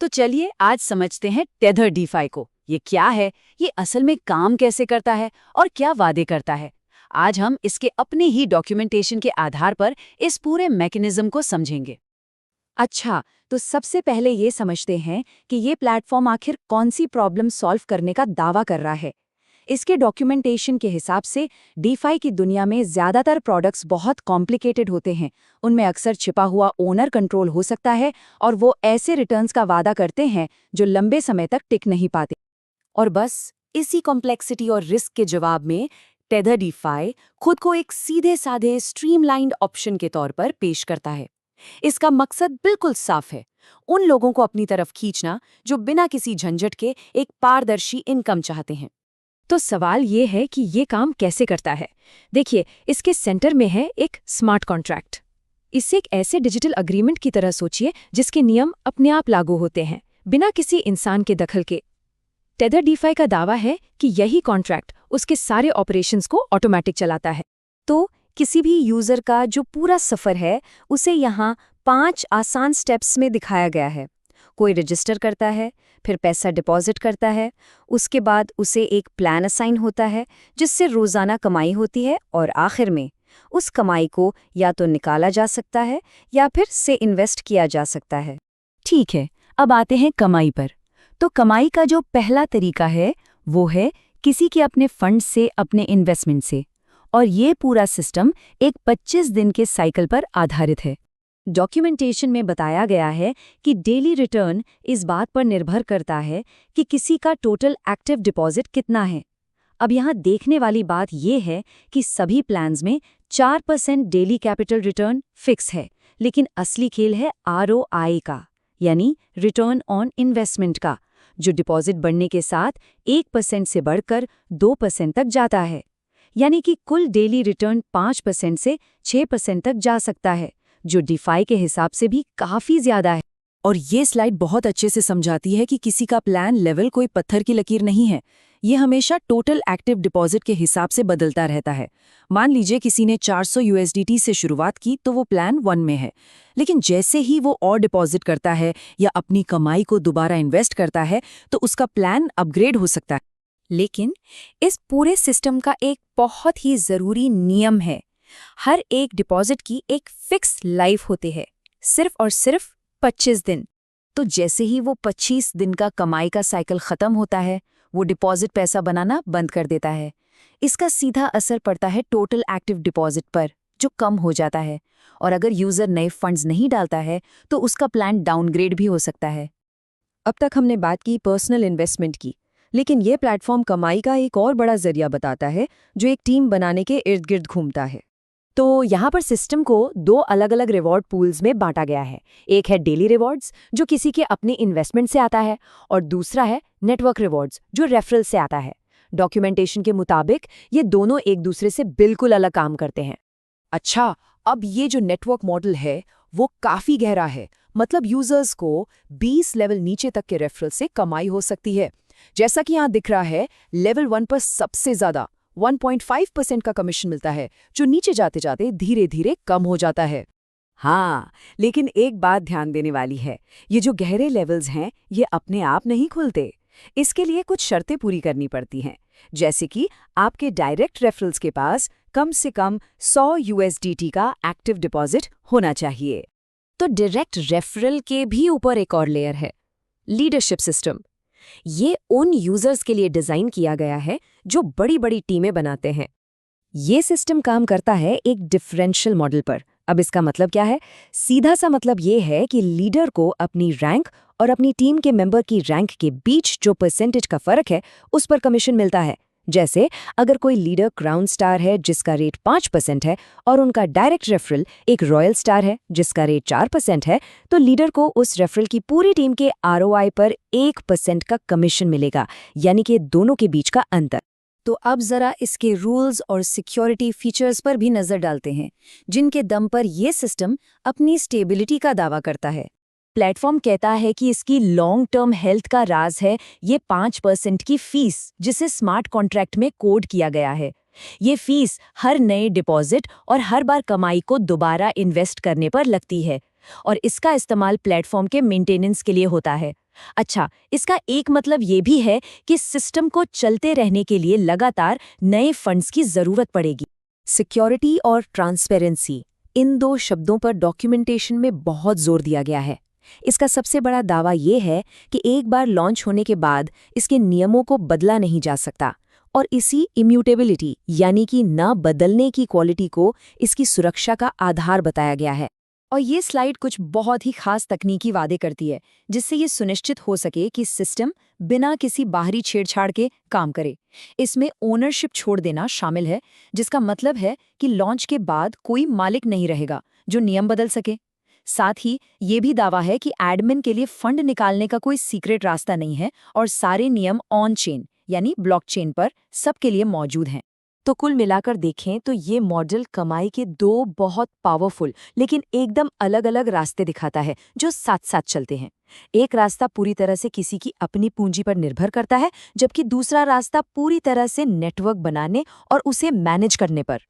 तो चलिए आज समझते हैं टेथर डीफाई को। ये क्या है, ये असल में काम कैसे करता है और क्या वादे करता है। आज हम इसके अपने ही डॉक्यूमेंटेशन के आधार पर इस पूरे मैकेनिज्म को समझेंगे। अच्छा, तो सबसे पहले ये समझते हैं कि ये प्लेटफॉर्म आखिर कौन सी प्रॉब्लम सॉल्व करने का दावा कर रहा है। इसके डॉक्यूमेंटेशन के हिसाब से डीफाई की दुनिया में ज़्यादातर प्रोडक्ट्स बहुत कॉम्प्लिकेटेड होते हैं। उनमें अक्सर छिपा हुआ ओनर कंट्रोल हो सकता है और वो ऐसे रिटर्न्स का वादा करते हैं जो लंबे समय तक टिक नहीं पाते। और बस इसी कॉम्प्लेक्सिटी और रिस्क के जवाब में टेथर डीफाई खुद को एक सीधे साधे स्ट्रीमलाइंड ऑप्शन के तौर पर पेश करता है। इसका मकसद बिल्कुल साफ है, उन लोगों को अपनी तरफ खींचना जो बिना किसी झंझट के एक पारदर्शी इनकम चाहते हैं। तो सवाल ये है कि ये काम कैसे करता है। देखिए, इसके सेंटर में है एक स्मार्ट कॉन्ट्रैक्ट। इसे एक ऐसे डिजिटल अग्रीमेंट की तरह सोचिए जिसके नियम अपने आप लागू होते हैं, बिना किसी इंसान के दखल के। टेथर डीफाई का दावा है कि यही कॉन्ट्रैक्ट उसके सारे ऑपरेशंस को ऑटोमेटिक चलाता है। तो किसी भी यूजर का जो पूरा सफ़र है उसे यहाँ 5 आसान स्टेप्स में दिखाया गया है। कोई रजिस्टर करता है, फिर पैसा डिपॉजिट करता है, उसके बाद उसे एक प्लान असाइन होता है जिससे रोज़ाना कमाई होती है, और आखिर में उस कमाई को या तो निकाला जा सकता है या फिर से इन्वेस्ट किया जा सकता है। ठीक है, अब आते हैं कमाई पर। तो कमाई का जो पहला तरीका है वो है किसी के अपने फंड से, अपने इन्वेस्टमेंट से। और ये पूरा सिस्टम एक 25 दिन के साइकिल पर आधारित है। डॉक्यूमेंटेशन में बताया गया है कि डेली रिटर्न इस बात पर निर्भर करता है कि किसी का टोटल एक्टिव डिपॉजिट कितना है। अब यहाँ देखने वाली बात यह है कि सभी प्लान्स में 4% डेली कैपिटल रिटर्न फिक्स है, लेकिन असली खेल है ROI का, यानी रिटर्न ऑन इन्वेस्टमेंट का, जो डिपॉजिट बढ़ने के साथ 1% से बढ़कर 2% तक जाता है। यानी कि कुल डेली रिटर्न 5% से 6% तक जा सकता है, जो डीफाई के हिसाब से भी काफी ज्यादा है। और ये स्लाइड बहुत अच्छे से समझाती है कि किसी का प्लान लेवल कोई पत्थर की लकीर नहीं है। ये हमेशा टोटल एक्टिव डिपॉजिट के हिसाब से बदलता रहता है। मान लीजिए किसी ने 400 USDT से शुरुआत की तो वो प्लान 1 में है, लेकिन जैसे ही वो और डिपॉजिट करता है या अपनी कमाई को दोबारा इन्वेस्ट करता है तो उसका प्लान अपग्रेड हो सकता है। लेकिन इस पूरे सिस्टम का एक बहुत ही ज़रूरी नियम है। हर एक डिपॉजिट की एक फिक्स लाइफ होती है, सिर्फ और सिर्फ 25 दिन। तो जैसे ही वो 25 दिन का कमाई का साइकिल ख़त्म होता है, वो डिपॉजिट पैसा बनाना बंद कर देता है। इसका सीधा असर पड़ता है टोटल एक्टिव डिपॉजिट पर, जो कम हो जाता है। और अगर यूज़र नए फंड्स नहीं डालता है तो उसका प्लान डाउनग्रेड भी हो सकता है। अब तक हमने बात की पर्सनल इन्वेस्टमेंट की, लेकिन ये प्लेटफॉर्म कमाई का एक और बड़ा जरिया बताता है जो एक टीम बनाने के इर्द गिर्द घूमता है। तो यहाँ पर सिस्टम को 2 अलग अलग रिवॉर्ड पूल्स में बांटा गया है। एक है डेली रिवॉर्ड्स जो किसी के अपने इन्वेस्टमेंट से आता है, और दूसरा है नेटवर्क रिवॉर्ड्स जो रेफरल से आता है। डॉक्यूमेंटेशन के मुताबिक ये दोनों एक दूसरे से बिल्कुल अलग काम करते हैं। अच्छा, अब ये जो नेटवर्क मॉडल है वो काफ़ी गहरा है। मतलब यूजर्स को 20 लेवल नीचे तक के रेफरल से कमाई हो सकती है। जैसा कि यहाँ दिख रहा है, लेवल 1 पर सबसे ज़्यादा 1.5% का कमीशन मिलता है, जो नीचे जाते जाते धीरे धीरे कम हो जाता है। हाँ, लेकिन एक बात ध्यान देने वाली है, ये जो गहरे लेवल्स हैं ये अपने आप नहीं खुलते। इसके लिए कुछ शर्तें पूरी करनी पड़ती हैं, जैसे कि आपके डायरेक्ट रेफरल्स के पास कम से कम 100 USDT का एक्टिव डिपॉजिट होना चाहिए। तो डायरेक्ट रेफरल के भी ऊपर एक और लेयर है, लीडरशिप सिस्टम। ये उन यूजर्स के लिए डिजाइन किया गया है जो बड़ी बड़ी टीमें बनाते हैं। ये सिस्टम काम करता है एक डिफरेंशियल मॉडल पर। अब इसका मतलब क्या है? सीधा सा मतलब ये है कि लीडर को अपनी रैंक और अपनी टीम के मेंबर की रैंक के बीच जो परसेंटेज का फर्क है उस पर कमीशन मिलता है। जैसे अगर कोई लीडर क्राउन स्टार है जिसका रेट 5% है और उनका डायरेक्ट रेफरल एक रॉयल स्टार है जिसका रेट 4% है, तो लीडर को उस रेफरल की पूरी टीम के ROI पर 1% का कमीशन मिलेगा, यानी कि दोनों के बीच का अंतर। तो अब जरा इसके रूल्स और सिक्योरिटी फीचर्स पर भी नजर डालते हैं, जिनके दम पर यह सिस्टम अपनी स्टेबिलिटी का दावा करता है। प्लेटफॉर्म कहता है कि इसकी लॉन्ग टर्म हेल्थ का राज है ये 5% की फीस, जिसे स्मार्ट कॉन्ट्रैक्ट में कोड किया गया है। ये फीस हर नए डिपॉजिट और हर बार कमाई को दोबारा इन्वेस्ट करने पर लगती है, और इसका इस्तेमाल प्लेटफॉर्म के मेंटेनेंस के लिए होता है। अच्छा, इसका एक मतलब ये भी है कि सिस्टम को चलते रहने के लिए लगातार नए फंड्स की जरूरत पड़ेगी। सिक्योरिटी और ट्रांसपेरेंसी, इन दो शब्दों पर डॉक्यूमेंटेशन में बहुत जोर दिया गया है। इसका सबसे बड़ा दावा ये है कि एक बार लॉन्च होने के बाद इसके नियमों को बदला नहीं जा सकता, और इसी इम्यूटेबिलिटी यानी कि न बदलने की क्वालिटी को इसकी सुरक्षा का आधार बताया गया है। और ये स्लाइड कुछ बहुत ही खास तकनीकी वादे करती है, जिससे ये सुनिश्चित हो सके कि सिस्टम बिना किसी बाहरी छेड़छाड़ के काम करे। इसमें ओनरशिप छोड़ देना शामिल है, जिसका मतलब है कि लॉन्च के बाद कोई मालिक नहीं रहेगा जो नियम बदल सके। साथ ही ये भी दावा है कि एडमिन के लिए फंड निकालने का कोई सीक्रेट रास्ता नहीं है और सारे नियम ऑन चेन यानी ब्लॉकचेन पर सबके लिए मौजूद हैं। तो कुल मिलाकर देखें तो ये मॉडल कमाई के दो बहुत पावरफुल लेकिन एकदम अलग-अलग रास्ते दिखाता है जो साथ-साथ चलते हैं। एक रास्ता पूरी तरह से किसी की अपनी पूंजी पर निर्भर करता है, जबकि दूसरा रास्ता पूरी तरह से नेटवर्क बनाने और उसे मैनेज करने पर।